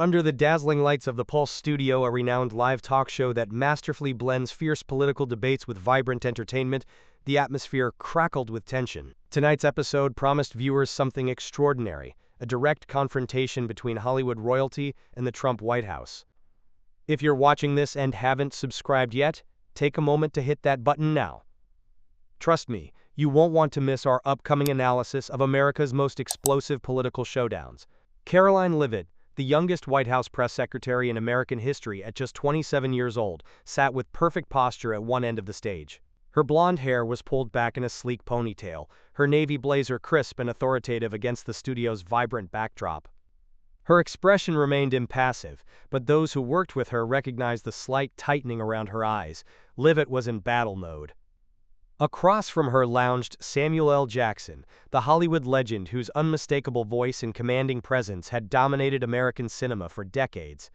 Under the dazzling lights of the Pulse Studio, a renowned live talk show that masterfully blends fierce political debates with vibrant entertainment, the atmosphere crackled with tension. Tonight's episode promised viewers something extraordinary, a direct confrontation between Hollywood royalty and the Trump White House. If you're watching this and haven't subscribed yet, take a moment to hit that button now. Trust me, you won't want to miss our upcoming analysis of America's most explosive political showdowns. Karoline Leavitt, the youngest White House press secretary in American history at just 27 years old, sat with perfect posture at one end of the stage. Her blonde hair was pulled back in a sleek ponytail, her navy blazer crisp and authoritative against the studio's vibrant backdrop. Her expression remained impassive, but those who worked with her recognized the slight tightening around her eyes. Leavitt was in battle mode. Across from her lounged Samuel L. Jackson, the Hollywood legend whose unmistakable voice and commanding presence had dominated American cinema for decades.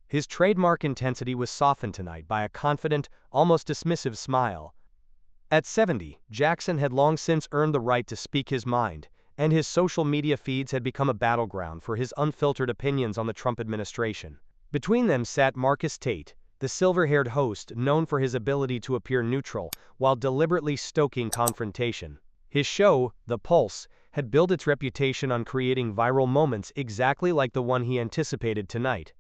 His trademark intensity was softened tonight by a confident, almost dismissive smile. At 70, Jackson had long since earned the right to speak his mind, and his social media feeds had become a battleground for his unfiltered opinions on the Trump administration. Between them sat Marcus Tate, the silver-haired host known for his ability to appear neutral while deliberately stoking confrontation. His show, The Pulse, had built its reputation on creating viral moments exactly like the one he anticipated tonight.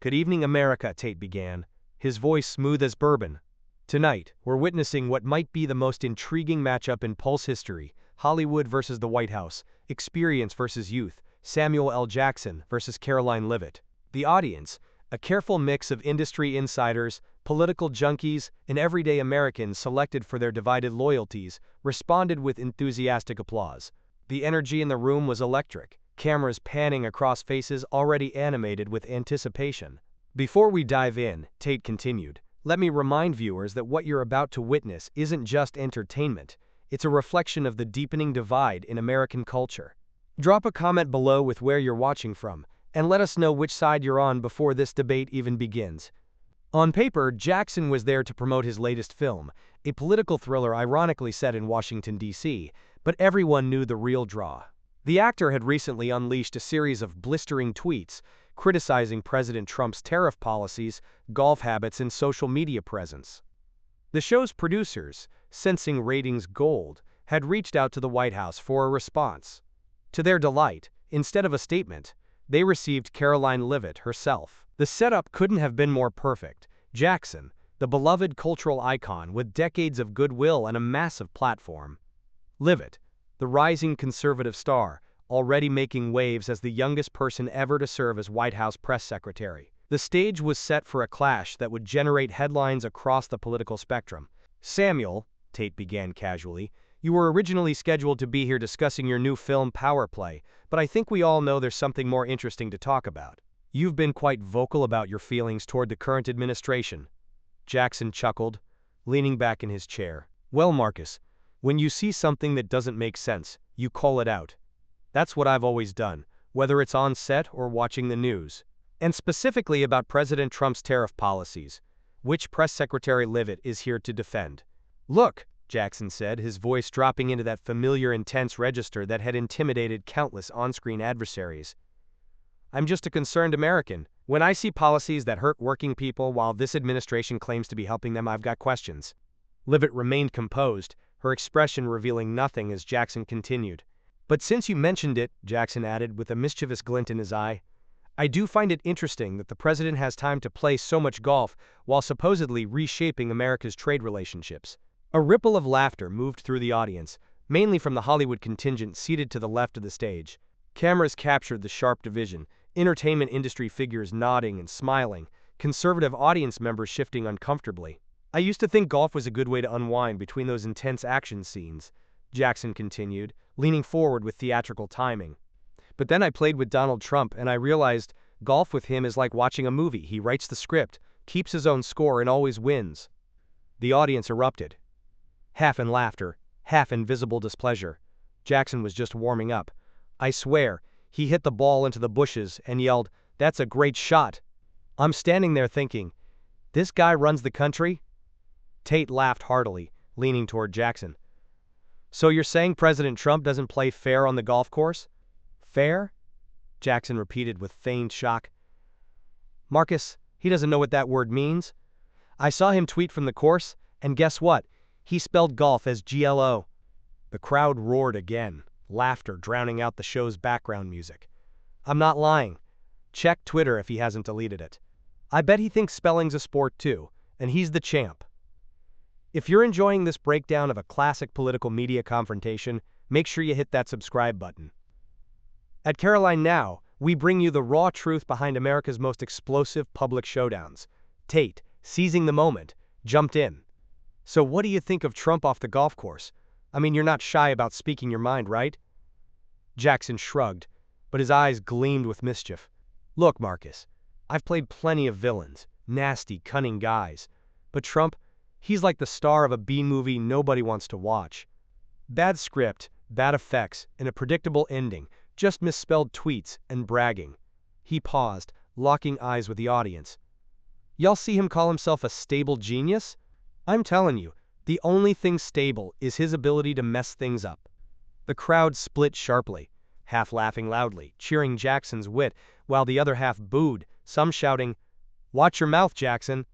"Good evening, America," Tate began, his voice smooth as bourbon. "Tonight, we're witnessing what might be the most intriguing matchup in Pulse history: Hollywood versus the White House, experience versus youth, Samuel L. Jackson versus Karoline Leavitt." The audience, a careful mix of industry insiders, political junkies, and everyday Americans selected for their divided loyalties, responded with enthusiastic applause. The energy in the room was electric, cameras panning across faces already animated with anticipation. "Before we dive in," Tate continued, "let me remind viewers that what you're about to witness isn't just entertainment, it's a reflection of the deepening divide in American culture. Drop a comment below with where you're watching from, and let us know which side you're on before this debate even begins." On paper, Jackson was there to promote his latest film, a political thriller ironically set in Washington, D.C., but everyone knew the real draw. The actor had recently unleashed a series of blistering tweets criticizing President Trump's tariff policies, golf habits, and social media presence. The show's producers, sensing ratings gold, had reached out to the White House for a response. To their delight, instead of a statement, they received Karoline Leavitt herself. The setup couldn't have been more perfect. Jackson, the beloved cultural icon with decades of goodwill and a massive platform. Leavitt, the rising conservative star, already making waves as the youngest person ever to serve as White House press secretary. The stage was set for a clash that would generate headlines across the political spectrum. "Samuel," Tate began casually, "you were originally scheduled to be here discussing your new film Power Play, but I think we all know there's something more interesting to talk about. You've been quite vocal about your feelings toward the current administration." Jackson chuckled, leaning back in his chair. "Well, Marcus, when you see something that doesn't make sense, you call it out. That's what I've always done, whether it's on set or watching the news. And specifically about President Trump's tariff policies, which Press Secretary Leavitt is here to defend." "Look," Jackson said, his voice dropping into that familiar intense register that had intimidated countless on-screen adversaries. "I'm just a concerned American. When I see policies that hurt working people while this administration claims to be helping them, I've got questions." Leavitt remained composed, her expression revealing nothing as Jackson continued. "But since you mentioned it," Jackson added with a mischievous glint in his eye, "I do find it interesting that the president has time to play so much golf while supposedly reshaping America's trade relationships." A ripple of laughter moved through the audience, mainly from the Hollywood contingent seated to the left of the stage. Cameras captured the sharp division, entertainment industry figures nodding and smiling, conservative audience members shifting uncomfortably. "I used to think golf was a good way to unwind between those intense action scenes," Jackson continued, leaning forward with theatrical timing. "But then I played with Donald Trump and I realized golf with him is like watching a movie. He writes the script, keeps his own score, and always wins." The audience erupted, half in laughter, half in visible displeasure. Jackson was just warming up. "I swear, he hit the ball into the bushes and yelled, 'That's a great shot.' I'm standing there thinking, this guy runs the country?" Tate laughed heartily, leaning toward Jackson. "So you're saying President Trump doesn't play fair on the golf course?" "Fair?" Jackson repeated with feigned shock. Marcus, he doesn't know what that word means. I saw him tweet from the course, and guess what? He spelled golf as GLO. The crowd roared again, laughter drowning out the show's background music. I'm not lying. Check Twitter if he hasn't deleted it. I bet he thinks spelling's a sport too, and he's the champ. If you're enjoying this breakdown of a classic political media confrontation, make sure you hit that subscribe button. At Karoline Now, we bring you the raw truth behind America's most explosive public showdowns. Tate, seizing the moment, jumped in. So what do you think of Trump off the golf course? I mean, you're not shy about speaking your mind, right? Jackson shrugged, but his eyes gleamed with mischief. Look, Marcus, I've played plenty of villains, nasty, cunning guys. But Trump, he's like the star of a B-movie nobody wants to watch. Bad script, bad effects, and a predictable ending, just misspelled tweets and bragging. He paused, locking eyes with the audience. Y'all see him call himself a stable genius? I'm telling you, the only thing stable is his ability to mess things up. The crowd split sharply, half laughing loudly, cheering Jackson's wit, while the other half booed, some shouting, "Watch your mouth, Jackson."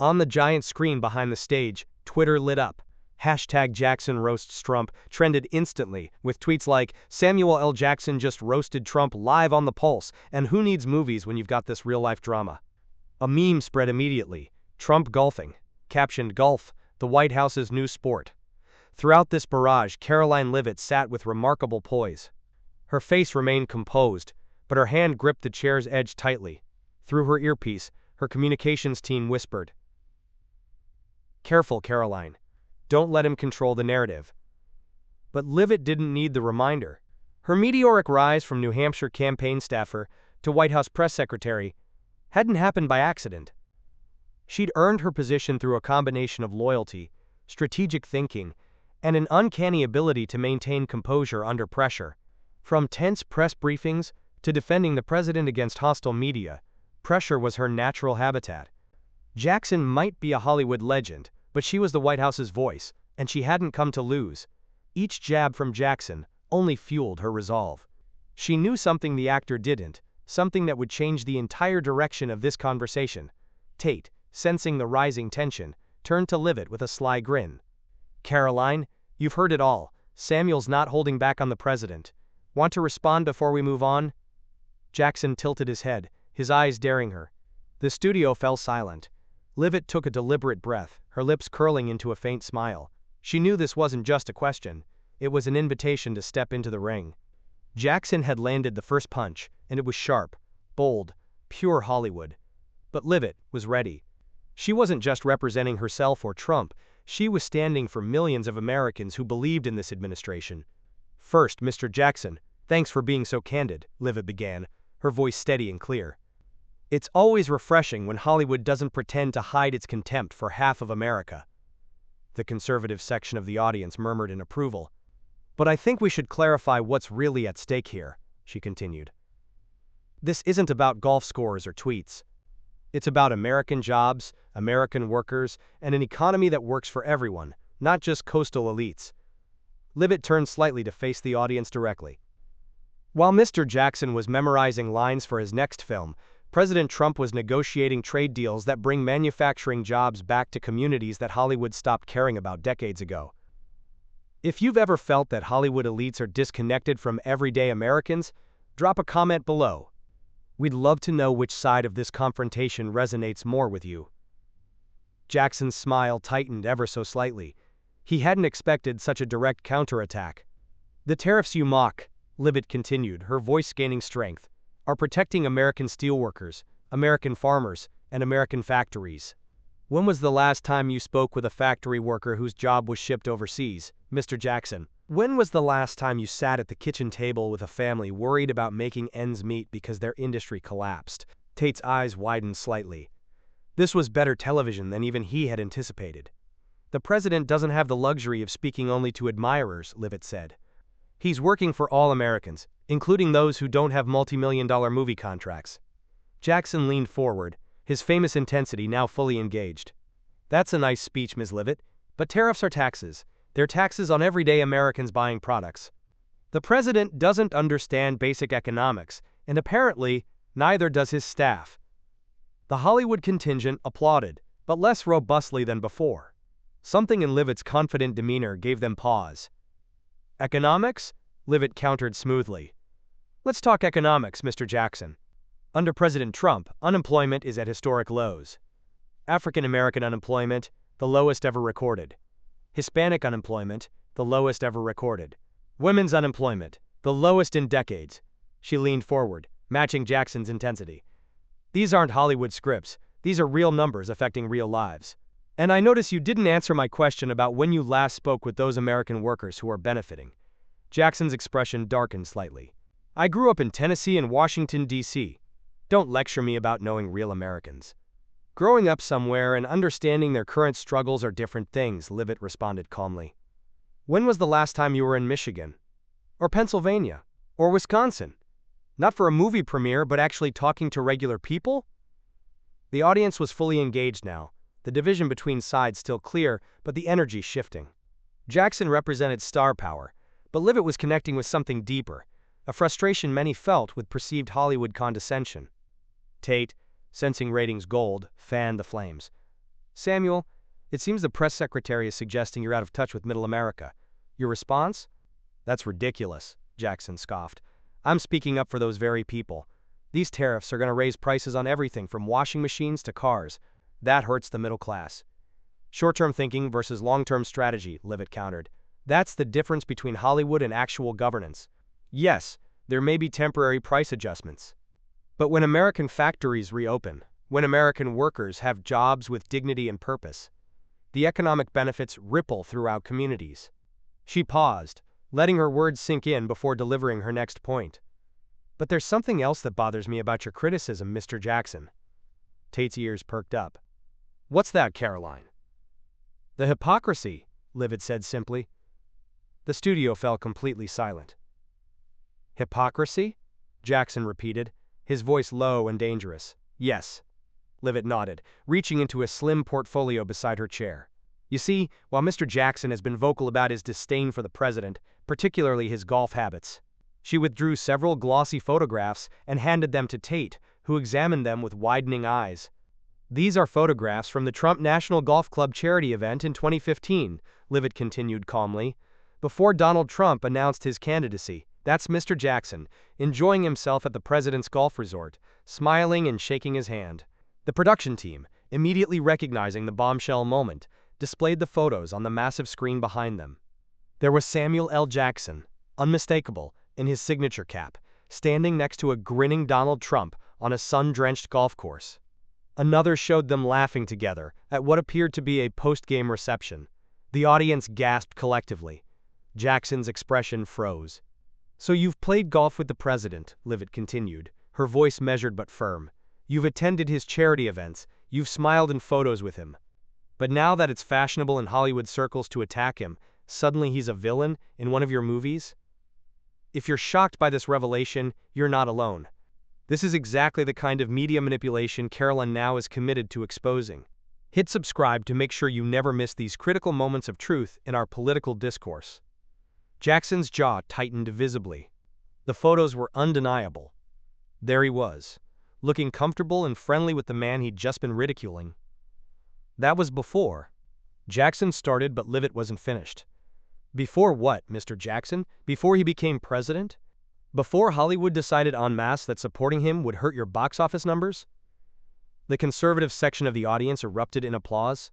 On the giant screen behind the stage, Twitter lit up. #JacksonRoastsTrump trended instantly, with tweets like, "Samuel L. Jackson just roasted Trump live on the Pulse, and who needs movies when you've got this real-life drama?" A meme spread immediately, "Trump golfing," captioned "Golf, the White House's new sport." Throughout this barrage, Karoline Leavitt sat with remarkable poise. Her face remained composed, but her hand gripped the chair's edge tightly. Through her earpiece, her communications team whispered, "Careful, Karoline. Don't let him control the narrative." But Leavitt didn't need the reminder. Her meteoric rise from New Hampshire campaign staffer to White House press secretary hadn't happened by accident. She'd earned her position through a combination of loyalty, strategic thinking, and an uncanny ability to maintain composure under pressure. From tense press briefings to defending the president against hostile media, pressure was her natural habitat. Jackson might be a Hollywood legend, but she was the White House's voice, and she hadn't come to lose. Each jab from Jackson only fueled her resolve. She knew something the actor didn't, something that would change the entire direction of this conversation. Tate, sensing the rising tension, turned to Leavitt with a sly grin. "Karoline, you've heard it all. Samuel's not holding back on the president. Want to respond before we move on?" Jackson tilted his head, his eyes daring her. The studio fell silent. Leavitt took a deliberate breath, her lips curling into a faint smile. She knew this wasn't just a question, it was an invitation to step into the ring. Jackson had landed the first punch, and it was sharp, bold, pure Hollywood. But Leavitt was ready. She wasn't just representing herself or Trump, she was standing for millions of Americans who believed in this administration. "First, Mr. Jackson, thanks for being so candid," Leavitt began, her voice steady and clear. "It's always refreshing when Hollywood doesn't pretend to hide its contempt for half of America." The conservative section of the audience murmured in approval. "But I think we should clarify what's really at stake here," she continued. "This isn't about golf scores or tweets. It's about American jobs, American workers, and an economy that works for everyone, not just coastal elites." Leavitt turned slightly to face the audience directly. While Mr. Jackson was memorizing lines for his next film, President Trump was negotiating trade deals that bring manufacturing jobs back to communities that Hollywood stopped caring about decades ago. If you've ever felt that Hollywood elites are disconnected from everyday Americans, drop a comment below. We'd love to know which side of this confrontation resonates more with you. Jackson's smile tightened ever so slightly. He hadn't expected such a direct counterattack. "The tariffs you mock," Leavitt continued, her voice gaining strength, "are protecting American steelworkers, American farmers, and American factories. When was the last time you spoke with a factory worker whose job was shipped overseas, Mr. Jackson? When was the last time you sat at the kitchen table with a family worried about making ends meet because their industry collapsed?" Tate's eyes widened slightly. This was better television than even he had anticipated. "The president doesn't have the luxury of speaking only to admirers," Leavitt said. "He's working for all Americans, including those who don't have multi-million-dollar movie contracts." Jackson leaned forward, his famous intensity now fully engaged. "That's a nice speech, Ms. Leavitt, but tariffs are taxes. They're taxes on everyday Americans buying products. The president doesn't understand basic economics, and apparently, neither does his staff." The Hollywood contingent applauded, but less robustly than before. Something in Leavitt's confident demeanor gave them pause. Economics? Leavitt countered smoothly. Let's talk economics, Mr. Jackson. Under President Trump, unemployment is at historic lows. African American unemployment, the lowest ever recorded. Hispanic unemployment, the lowest ever recorded. Women's unemployment, the lowest in decades. She leaned forward, matching Jackson's intensity. These aren't Hollywood scripts, these are real numbers affecting real lives. And I notice you didn't answer my question about when you last spoke with those American workers who are benefiting. Jackson's expression darkened slightly. I grew up in Tennessee and Washington, D.C. Don't lecture me about knowing real Americans. Growing up somewhere and understanding their current struggles are different things, Leavitt responded calmly. When was the last time you were in Michigan? Or Pennsylvania? Or Wisconsin? Not for a movie premiere, but actually talking to regular people? The audience was fully engaged now, the division between sides still clear, but the energy shifting. Jackson represented star power, but Leavitt was connecting with something deeper, a frustration many felt with perceived Hollywood condescension. Tate, sensing ratings gold, fanned the flames. Samuel, it seems the press secretary is suggesting you're out of touch with Middle America. Your response? That's ridiculous, Jackson scoffed. I'm speaking up for those very people. These tariffs are going to raise prices on everything from washing machines to cars. That hurts the middle class. Short-term thinking versus long-term strategy, Leavitt countered. That's the difference between Hollywood and actual governance. Yes, there may be temporary price adjustments. But when American factories reopen, when American workers have jobs with dignity and purpose, the economic benefits ripple throughout communities. She paused, letting her words sink in before delivering her next point. But there's something else that bothers me about your criticism, Mr. Jackson. Tate's ears perked up. What's that, Karoline? The hypocrisy, Leavitt said simply. The studio fell completely silent. Hypocrisy? Jackson repeated, his voice low and dangerous. Yes. Leavitt nodded, reaching into a slim portfolio beside her chair. You see, while Mr. Jackson has been vocal about his disdain for the president, particularly his golf habits, she withdrew several glossy photographs and handed them to Tate, who examined them with widening eyes. These are photographs from the Trump National Golf Club charity event in 2015, Leavitt continued calmly, before Donald Trump announced his candidacy. That's Mr. Jackson, enjoying himself at the president's golf resort, smiling and shaking his hand. The production team, immediately recognizing the bombshell moment, displayed the photos on the massive screen behind them. There was Samuel L. Jackson, unmistakable, in his signature cap, standing next to a grinning Donald Trump on a sun-drenched golf course. Another showed them laughing together at what appeared to be a post-game reception. The audience gasped collectively. Jackson's expression froze. So you've played golf with the president, Leavitt continued, her voice measured but firm. You've attended his charity events, you've smiled in photos with him. But now that it's fashionable in Hollywood circles to attack him, suddenly he's a villain in one of your movies? If you're shocked by this revelation, you're not alone. This is exactly the kind of media manipulation Karoline Now is committed to exposing. Hit subscribe to make sure you never miss these critical moments of truth in our political discourse. Jackson's jaw tightened visibly. The photos were undeniable. There he was, looking comfortable and friendly with the man he'd just been ridiculing. That was before. Jackson started, but Leavitt wasn't finished. Before what, Mr. Jackson? Before he became president? Before Hollywood decided en masse that supporting him would hurt your box office numbers? The conservative section of the audience erupted in applause.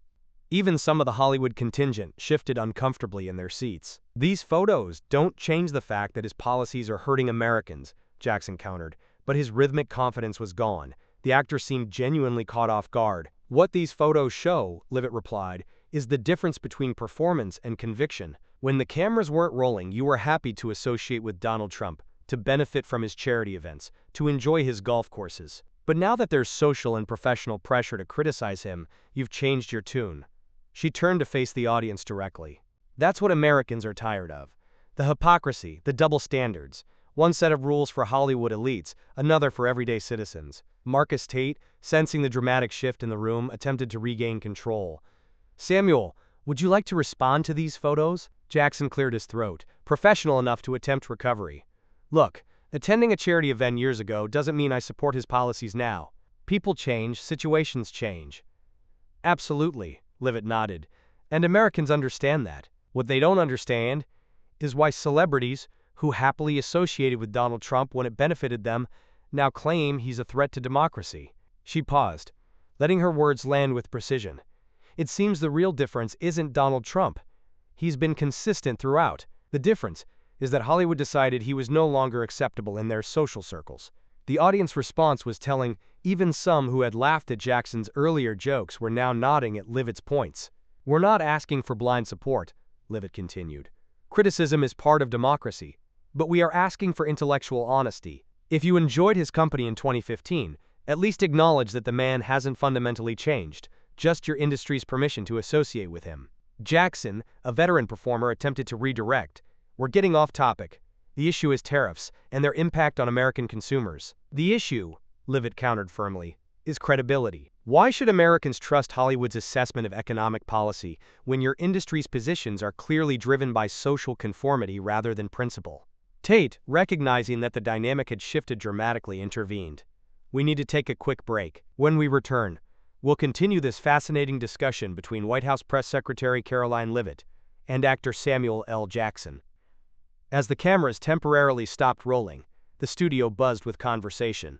Even some of the Hollywood contingent shifted uncomfortably in their seats. These photos don't change the fact that his policies are hurting Americans, Jackson countered, but his rhythmic confidence was gone. The actor seemed genuinely caught off guard. What these photos show, Leavitt replied, is the difference between performance and conviction. When the cameras weren't rolling, you were happy to associate with Donald Trump, to benefit from his charity events, to enjoy his golf courses. But now that there's social and professional pressure to criticize him, you've changed your tune. She turned to face the audience directly. That's what Americans are tired of. The hypocrisy, the double standards. One set of rules for Hollywood elites, another for everyday citizens. Marcus Tate, sensing the dramatic shift in the room, attempted to regain control. Samuel, would you like to respond to these photos? Jackson cleared his throat, professional enough to attempt recovery. Look, attending a charity event years ago doesn't mean I support his policies now. People change, situations change. Absolutely, Leavitt nodded. And Americans understand that. What they don't understand is why celebrities, who happily associated with Donald Trump when it benefited them, now claim he's a threat to democracy. She paused, letting her words land with precision. It seems the real difference isn't Donald Trump. He's been consistent throughout. The difference is that Hollywood decided he was no longer acceptable in their social circles. The audience response was telling. Even some who had laughed at Jackson's earlier jokes were now nodding at Leavitt's points. We're not asking for blind support, Leavitt continued. Criticism is part of democracy. But we are asking for intellectual honesty. If you enjoyed his company in 2015, at least acknowledge that the man hasn't fundamentally changed, just your industry's permission to associate with him. Jackson, a veteran performer, attempted to redirect. We're getting off topic. The issue is tariffs and their impact on American consumers. The issue, Leavitt countered firmly, is credibility. Why should Americans trust Hollywood's assessment of economic policy when your industry's positions are clearly driven by social conformity rather than principle? Tate, recognizing that the dynamic had shifted dramatically, intervened. We need to take a quick break. When we return, we'll continue this fascinating discussion between White House Press Secretary Karoline Leavitt and actor Samuel L. Jackson. As the cameras temporarily stopped rolling, the studio buzzed with conversation.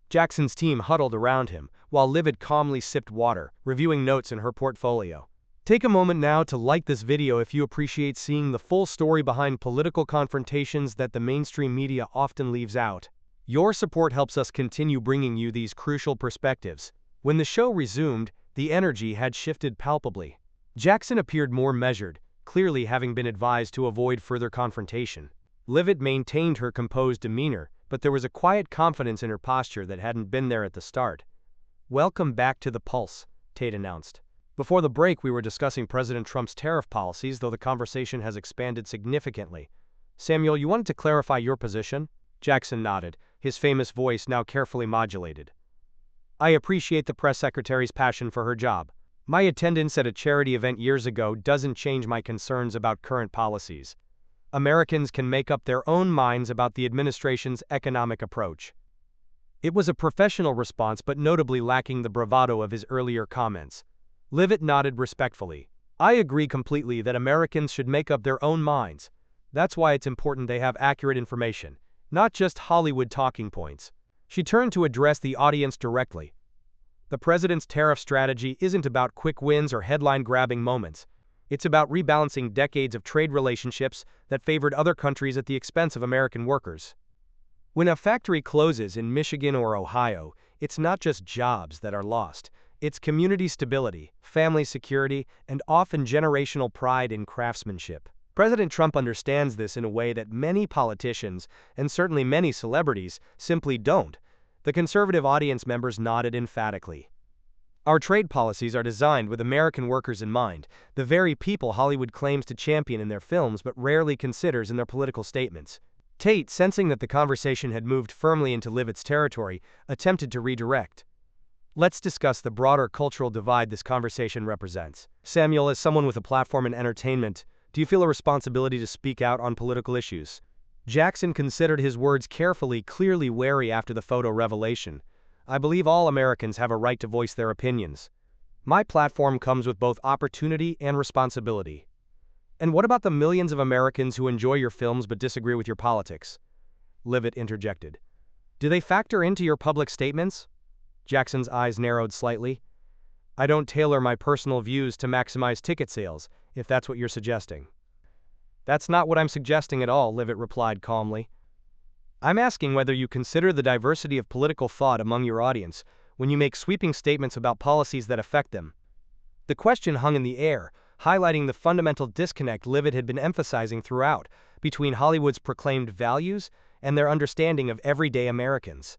Jackson's team huddled around him, while Leavitt calmly sipped water, reviewing notes in her portfolio. Take a moment now to like this video if you appreciate seeing the full story behind political confrontations that the mainstream media often leaves out. Your support helps us continue bringing you these crucial perspectives. When the show resumed, the energy had shifted palpably. Jackson appeared more measured, clearly having been advised to avoid further confrontation. Leavitt maintained her composed demeanor, but there was a quiet confidence in her posture that hadn't been there at the start. Welcome back to The Pulse, Tate announced. Before the break, we were discussing President Trump's tariff policies, though the conversation has expanded significantly. Samuel, you wanted to clarify your position? Jackson nodded, his famous voice now carefully modulated. I appreciate the press secretary's passion for her job. My attendance at a charity event years ago doesn't change my concerns about current policies. Americans can make up their own minds about the administration's economic approach. It was a professional response, but notably lacking the bravado of his earlier comments. Leavitt nodded respectfully. I agree completely that Americans should make up their own minds. That's why it's important they have accurate information, not just Hollywood talking points. She turned to address the audience directly. The president's tariff strategy isn't about quick wins or headline-grabbing moments. It's about rebalancing decades of trade relationships that favored other countries at the expense of American workers. When a factory closes in Michigan or Ohio, it's not just jobs that are lost. It's community stability, family security, and often generational pride in craftsmanship. President Trump understands this in a way that many politicians, and certainly many celebrities, simply don't. The conservative audience members nodded emphatically. Our trade policies are designed with American workers in mind, the very people Hollywood claims to champion in their films but rarely considers in their political statements. Tate, sensing that the conversation had moved firmly into Leavitt's territory, attempted to redirect. Let's discuss the broader cultural divide this conversation represents. Samuel, as someone with a platform in entertainment, do you feel a responsibility to speak out on political issues? Jackson considered his words carefully, clearly wary after the photo revelation. I believe all Americans have a right to voice their opinions. My platform comes with both opportunity and responsibility. And what about the millions of Americans who enjoy your films but disagree with your politics? Leavitt interjected. Do they factor into your public statements? Jackson's eyes narrowed slightly. I don't tailor my personal views to maximize ticket sales, if that's what you're suggesting. That's not what I'm suggesting at all, Leavitt replied calmly. I'm asking whether you consider the diversity of political thought among your audience when you make sweeping statements about policies that affect them. The question hung in the air, highlighting the fundamental disconnect Leavitt had been emphasizing throughout between Hollywood's proclaimed values and their understanding of everyday Americans.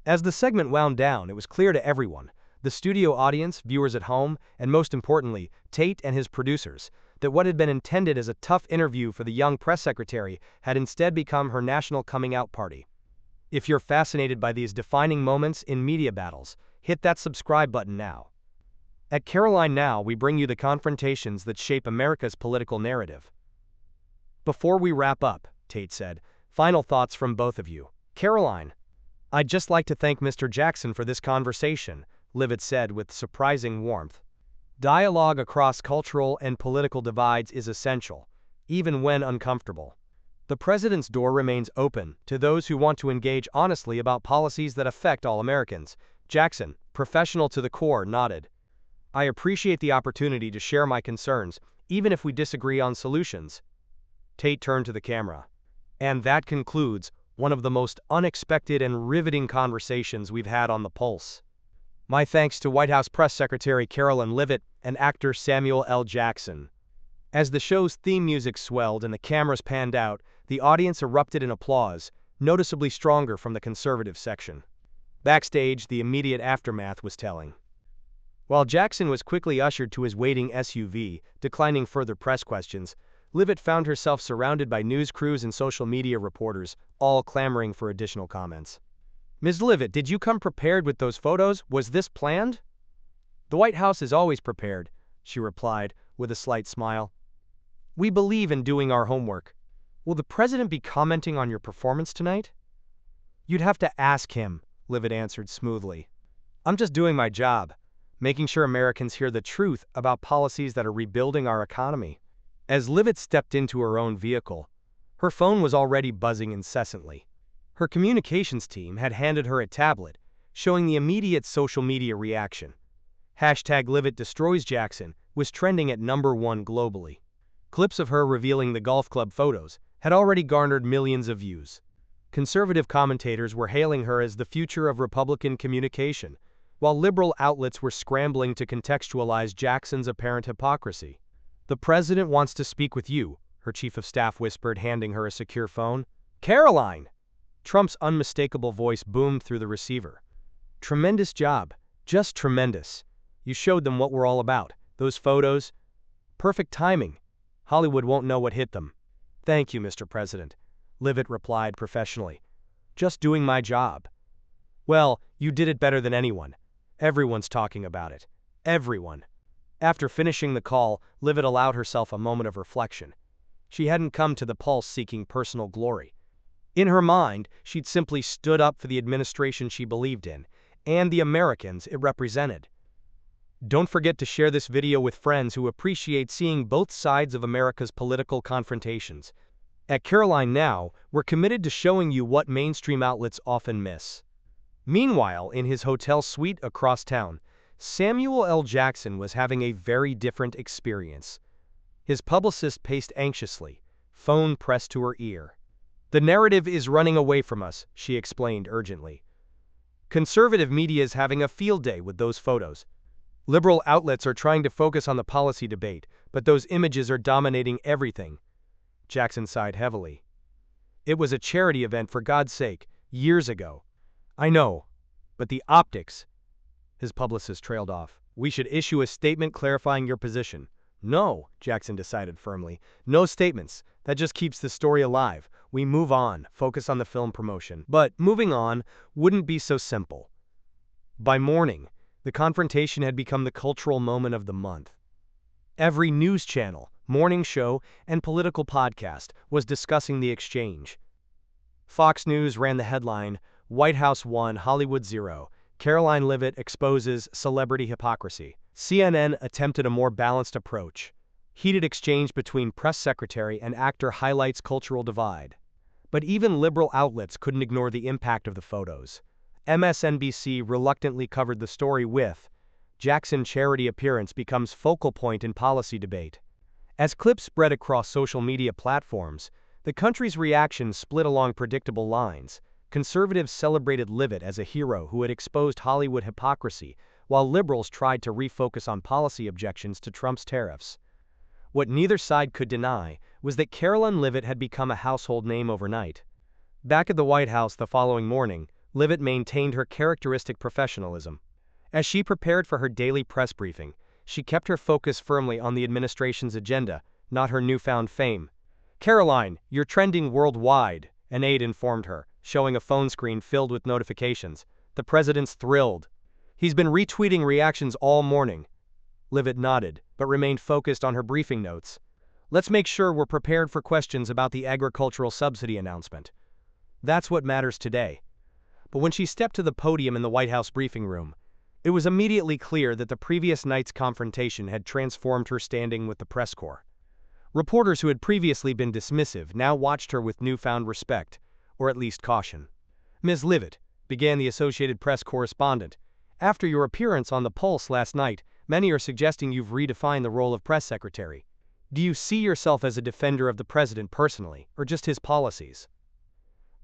As the segment wound down, it was clear to everyone, the studio audience, viewers at home, and most importantly, Tate and his producers, that what had been intended as a tough interview for the young press secretary had instead become her national coming-out party. If you're fascinated by these defining moments in media battles, hit that subscribe button now. At Karoline Now, we bring you the confrontations that shape America's political narrative. Before we wrap up, Tate said, final thoughts from both of you. Karoline. "I'd just like to thank Mr. Jackson for this conversation," Leavitt said with surprising warmth. Dialogue across cultural and political divides is essential, even when uncomfortable. The president's door remains open to those who want to engage honestly about policies that affect all Americans. Jackson, professional to the core, nodded. "I appreciate the opportunity to share my concerns, even if we disagree on solutions." Tate turned to the camera. "And that concludes one of the most unexpected and riveting conversations we've had on The Pulse. My thanks to White House Press Secretary Karoline Leavitt and actor Samuel L. Jackson." As the show's theme music swelled and the cameras panned out, the audience erupted in applause, noticeably stronger from the conservative section. Backstage, the immediate aftermath was telling. While Jackson was quickly ushered to his waiting SUV, declining further press questions, Leavitt found herself surrounded by news crews and social media reporters, all clamoring for additional comments. "Ms. Leavitt, did you come prepared with those photos? Was this planned?" "The White House is always prepared," she replied, with a slight smile. "We believe in doing our homework." "Will the president be commenting on your performance tonight?" "You'd have to ask him," Leavitt answered smoothly. "I'm just doing my job, making sure Americans hear the truth about policies that are rebuilding our economy." As Leavitt stepped into her own vehicle, her phone was already buzzing incessantly. Her communications team had handed her a tablet, showing the immediate social media reaction. #Leavitt destroys Jackson was trending at #1 globally. Clips of her revealing the golf club photos had already garnered millions of views. Conservative commentators were hailing her as the future of Republican communication, while liberal outlets were scrambling to contextualize Jackson's apparent hypocrisy. "The president wants to speak with you," her chief of staff whispered, handing her a secure phone. "Karoline!" Trump's unmistakable voice boomed through the receiver. "Tremendous job. Just tremendous. You showed them what we're all about. Those photos. Perfect timing. Hollywood won't know what hit them." "Thank you, Mr. President," Leavitt replied professionally. "Just doing my job." "Well, you did it better than anyone. Everyone's talking about it. Everyone." After finishing the call, Leavitt allowed herself a moment of reflection. She hadn't come to The Pulse seeking personal glory. In her mind, she'd simply stood up for the administration she believed in, and the Americans it represented. Don't forget to share this video with friends who appreciate seeing both sides of America's political confrontations. At Karoline Now, we're committed to showing you what mainstream outlets often miss. Meanwhile, in his hotel suite across town, Samuel L. Jackson was having a very different experience. His publicist paced anxiously, phone pressed to her ear. "The narrative is running away from us," she explained urgently. "Conservative media is having a field day with those photos. Liberal outlets are trying to focus on the policy debate, but those images are dominating everything." Jackson sighed heavily. "It was a charity event, for God's sake, years ago." "I know, but the optics." His publicist trailed off. "We should issue a statement clarifying your position." "No," Jackson decided firmly. "No statements. That just keeps the story alive. We move on, focus on the film promotion." But moving on wouldn't be so simple. By morning, the confrontation had become the cultural moment of the month. Every news channel, morning show, and political podcast was discussing the exchange. Fox News ran the headline, "White House 1, Hollywood 0. Karoline Leavitt exposes celebrity hypocrisy." CNN attempted a more balanced approach. Heated exchange between press secretary and actor highlights cultural divide. But even liberal outlets couldn't ignore the impact of the photos. MSNBC reluctantly covered the story with, "Jackson charity appearance becomes focal point in policy debate." As clips spread across social media platforms, the country's reaction split along predictable lines. Conservatives celebrated Leavitt as a hero who had exposed Hollywood hypocrisy, while liberals tried to refocus on policy objections to Trump's tariffs. What neither side could deny was that Karoline Leavitt had become a household name overnight. Back at the White House the following morning, Leavitt maintained her characteristic professionalism. As she prepared for her daily press briefing, she kept her focus firmly on the administration's agenda, not her newfound fame. "Karoline, you're trending worldwide," an aide informed her, showing a phone screen filled with notifications. "The president's thrilled. He's been retweeting reactions all morning." Leavitt nodded, but remained focused on her briefing notes. "Let's make sure we're prepared for questions about the agricultural subsidy announcement. That's what matters today." but when she stepped to the podium in the White House briefing room, it was immediately clear that the previous night's confrontation had transformed her standing with the press corps. Reporters who had previously been dismissive now watched her with newfound respect, or at least caution. "Ms. Leavitt," began the Associated Press correspondent, "after your appearance on The Pulse last night, many are suggesting you've redefined the role of press secretary. Do you see yourself as a defender of the president personally, or just his policies?"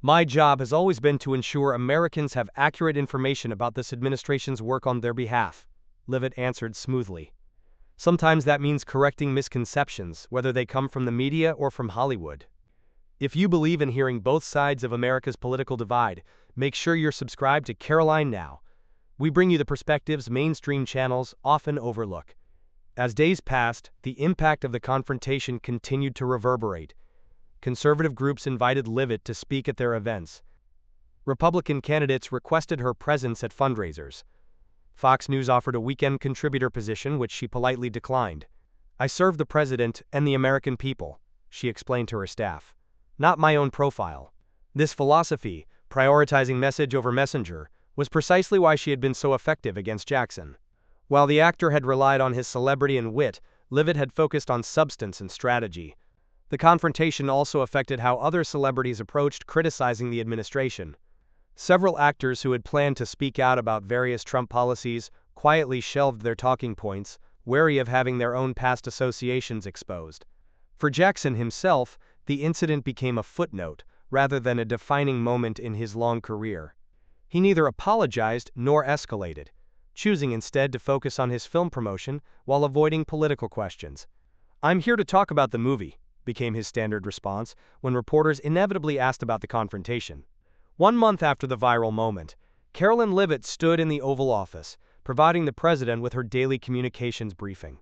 "My job has always been to ensure Americans have accurate information about this administration's work on their behalf," Leavitt answered smoothly. "Sometimes that means correcting misconceptions, whether they come from the media or from Hollywood. If you believe in hearing both sides of America's political divide, make sure you're subscribed to Karoline Now. We bring you the perspectives mainstream channels often overlook." As days passed, the impact of the confrontation continued to reverberate. Conservative groups invited Leavitt to speak at their events. Republican candidates requested her presence at fundraisers. Fox News offered a weekend contributor position, which she politely declined. "I serve the president and the American people," she explained to her staff. "Not my own profile." This philosophy, prioritizing message over messenger, was precisely why she had been so effective against Jackson. While the actor had relied on his celebrity and wit, Leavitt had focused on substance and strategy. The confrontation also affected how other celebrities approached criticizing the administration. Several actors who had planned to speak out about various Trump policies quietly shelved their talking points, wary of having their own past associations exposed. For Jackson himself, the incident became a footnote rather than a defining moment in his long career. He neither apologized nor escalated, choosing instead to focus on his film promotion while avoiding political questions. "I'm here to talk about the movie," became his standard response when reporters inevitably asked about the confrontation. 1 month after the viral moment, Karoline Leavitt stood in the Oval Office, providing the president with her daily communications briefing.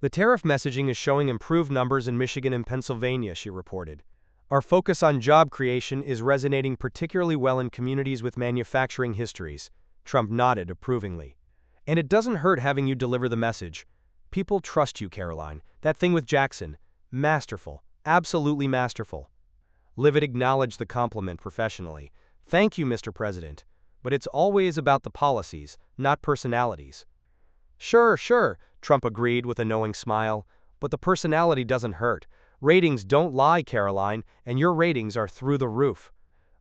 "The tariff messaging is showing improved numbers in Michigan and Pennsylvania," she reported. "Our focus on job creation is resonating particularly well in communities with manufacturing histories." Trump nodded approvingly. "And it doesn't hurt having you deliver the message. People trust you, Karoline. That thing with Jackson, masterful, absolutely masterful." Leavitt acknowledged the compliment professionally. "Thank you, Mr. President. But it's always about the policies, not personalities." Sure, Trump agreed with a knowing smile. "But the personality doesn't hurt. Ratings don't lie, Karoline, and your ratings are through the roof."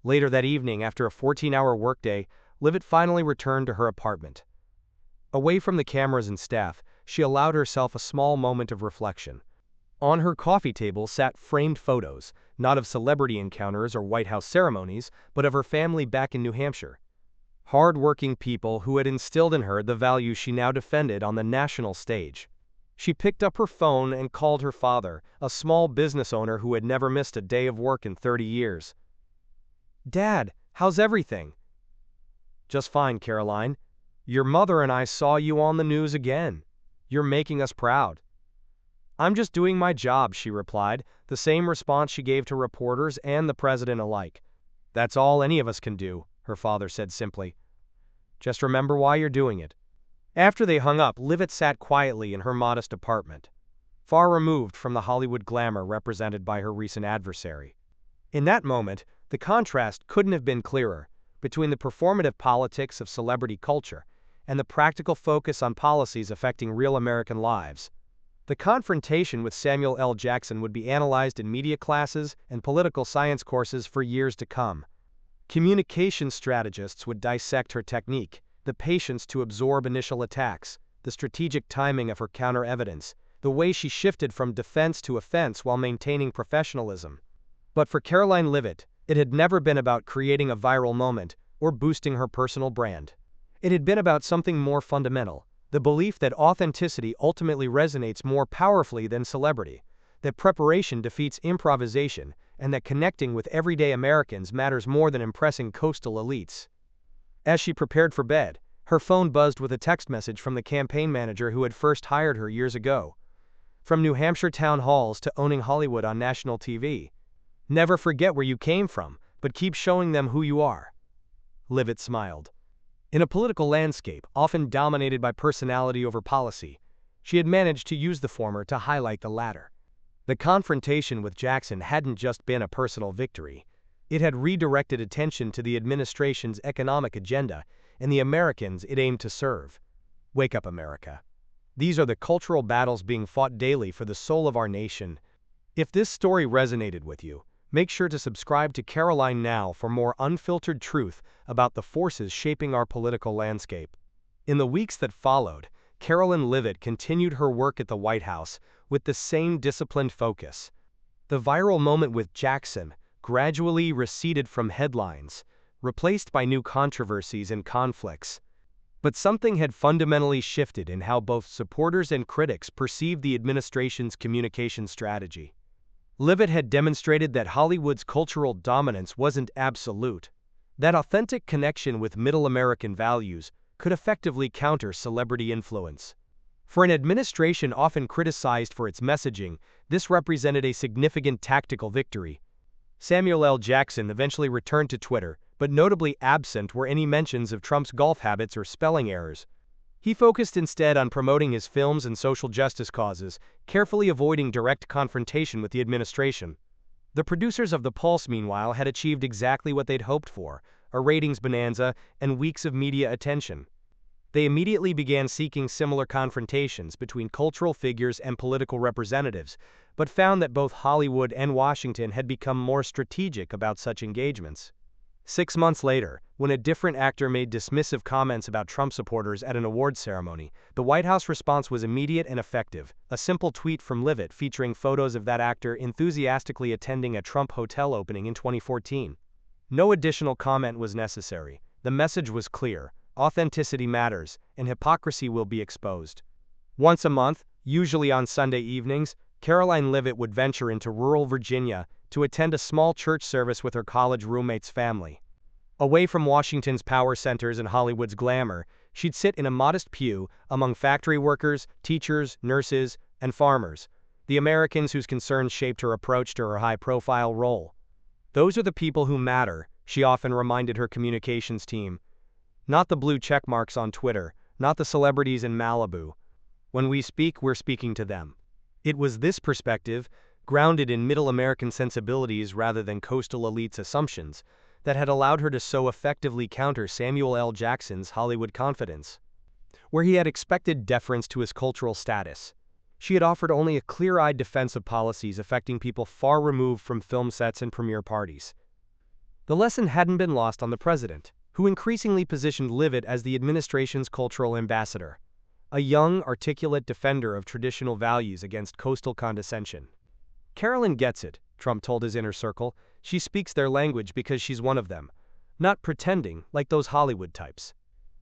Later that evening, after a 14-hour workday, Leavitt finally returned to her apartment. Away from the cameras and staff, she allowed herself a small moment of reflection. On her coffee table sat framed photos, not of celebrity encounters or White House ceremonies, but of her family back in New Hampshire. Hard-working people who had instilled in her the values she now defended on the national stage. She picked up her phone and called her father, a small business owner who had never missed a day of work in 30 years. "Dad, how's everything?" "Just fine, Karoline. Your mother and I saw you on the news again. You're making us proud." "I'm just doing my job," she replied, the same response she gave to reporters and the president alike. "That's all any of us can do," her father said simply. "Just remember why you're doing it." After they hung up, Leavitt sat quietly in her modest apartment, far removed from the Hollywood glamour represented by her recent adversary. In that moment, the contrast couldn't have been clearer between the performative politics of celebrity culture and the practical focus on policies affecting real American lives. The confrontation with Samuel L. Jackson would be analyzed in media classes and political science courses for years to come. Communication strategists would dissect her technique, the patience to absorb initial attacks, the strategic timing of her counter-evidence, the way she shifted from defense to offense while maintaining professionalism. But for Karoline Leavitt, it had never been about creating a viral moment or boosting her personal brand. It had been about something more fundamental, the belief that authenticity ultimately resonates more powerfully than celebrity, that preparation defeats improvisation, and that connecting with everyday Americans matters more than impressing coastal elites. As she prepared for bed, her phone buzzed with a text message from the campaign manager who had first hired her years ago. "From New Hampshire town halls to owning Hollywood on national TV. Never forget where you came from, but keep showing them who you are." Leavitt smiled. In a political landscape often dominated by personality over policy, she had managed to use the former to highlight the latter. The confrontation with Jackson hadn't just been a personal victory. It had redirected attention to the administration's economic agenda and the Americans it aimed to serve. Wake up, America. These are the cultural battles being fought daily for the soul of our nation. If this story resonated with you, make sure to subscribe to Karoline Now for more unfiltered truth about the forces shaping our political landscape. In the weeks that followed, Karoline Leavitt continued her work at the White House with the same disciplined focus. The viral moment with Jackson gradually receded from headlines, replaced by new controversies and conflicts. But something had fundamentally shifted in how both supporters and critics perceived the administration's communication strategy. Leavitt had demonstrated that Hollywood's cultural dominance wasn't absolute, that authentic connection with middle American values could effectively counter celebrity influence. For an administration often criticized for its messaging, this represented a significant tactical victory. Samuel L. Jackson eventually returned to Twitter, but notably absent were any mentions of Trump's golf habits or spelling errors. He focused instead on promoting his films and social justice causes, carefully avoiding direct confrontation with the administration. The producers of The Pulse, meanwhile, had achieved exactly what they'd hoped for: a ratings bonanza and weeks of media attention. They immediately began seeking similar confrontations between cultural figures and political representatives, but found that both Hollywood and Washington had become more strategic about such engagements. 6 months later, when a different actor made dismissive comments about Trump supporters at an awards ceremony, the White House response was immediate and effective: a simple tweet from Leavitt featuring photos of that actor enthusiastically attending a Trump hotel opening in 2014. No additional comment was necessary. The message was clear: authenticity matters, and hypocrisy will be exposed. Once a month, usually on Sunday evenings, Karoline Leavitt would venture into rural Virginia to attend a small church service with her college roommate's family. Away from Washington's power centers and Hollywood's glamour, she'd sit in a modest pew among factory workers, teachers, nurses, and farmers, the Americans whose concerns shaped her approach to her high-profile role. "Those are the people who matter," she often reminded her communications team. "Not the blue check marks on Twitter, not the celebrities in Malibu. When we speak, we're speaking to them." It was this perspective, grounded in middle American sensibilities rather than coastal elites' assumptions, that had allowed her to so effectively counter Samuel L. Jackson's Hollywood confidence. Where he had expected deference to his cultural status, she had offered only a clear-eyed defense of policies affecting people far removed from film sets and premiere parties. The lesson hadn't been lost on the president, who increasingly positioned Leavitt as the administration's cultural ambassador, a young, articulate defender of traditional values against coastal condescension. "Karoline gets it," Trump told his inner circle. "She speaks their language because she's one of them, not pretending like those Hollywood types."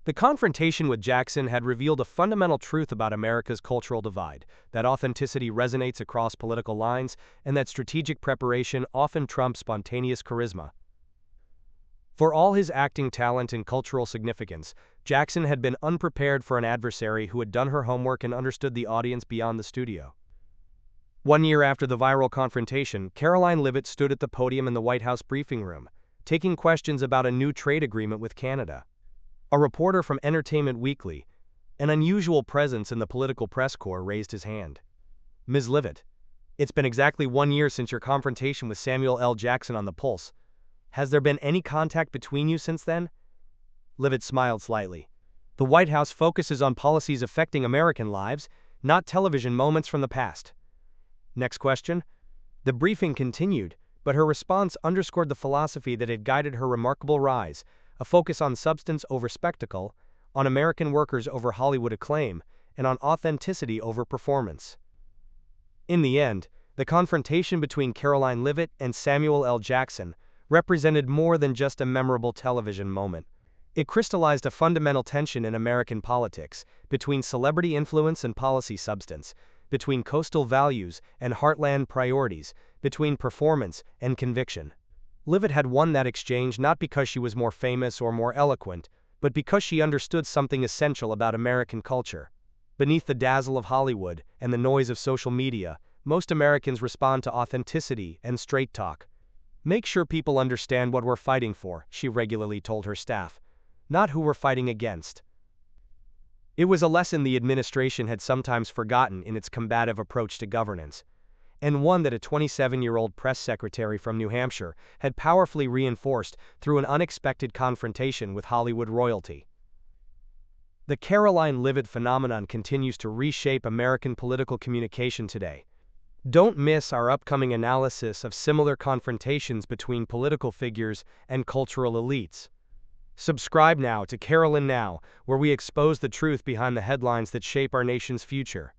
The confrontation with Jackson had revealed a fundamental truth about America's cultural divide: that authenticity resonates across political lines, and that strategic preparation often trumps spontaneous charisma. For all his acting talent and cultural significance, Jackson had been unprepared for an adversary who had done her homework and understood the audience beyond the studio. 1 year after the viral confrontation, Karoline Leavitt stood at the podium in the White House briefing room, taking questions about a new trade agreement with Canada. A reporter from Entertainment Weekly, an unusual presence in the political press corps, raised his hand. "Ms. Leavitt, it's been exactly 1 year since your confrontation with Samuel L. Jackson on The Pulse. Has there been any contact between you since then?" Leavitt smiled slightly. "The White House focuses on policies affecting American lives, not television moments from the past." Next question. The briefing continued, but her response underscored the philosophy that had guided her remarkable rise: a focus on substance over spectacle, on American workers over Hollywood acclaim, and on authenticity over performance. In the end, the confrontation between Karoline Leavitt and Samuel L. Jackson represented more than just a memorable television moment. It crystallized a fundamental tension in American politics, between celebrity influence and policy substance, between coastal values and heartland priorities, between performance and conviction. Leavitt had won that exchange not because she was more famous or more eloquent, but because she understood something essential about American culture. Beneath the dazzle of Hollywood and the noise of social media, most Americans respond to authenticity and straight talk. "Make sure people understand what we're fighting for," she regularly told her staff, "not who we're fighting against." It was a lesson the administration had sometimes forgotten in its combative approach to governance. and one that a 27-year-old press secretary from New Hampshire had powerfully reinforced through an unexpected confrontation with Hollywood royalty. The Karoline Leavitt phenomenon continues to reshape American political communication today. Don't miss our upcoming analysis of similar confrontations between political figures and cultural elites. Subscribe now to Karoline Now, where we expose the truth behind the headlines that shape our nation's future.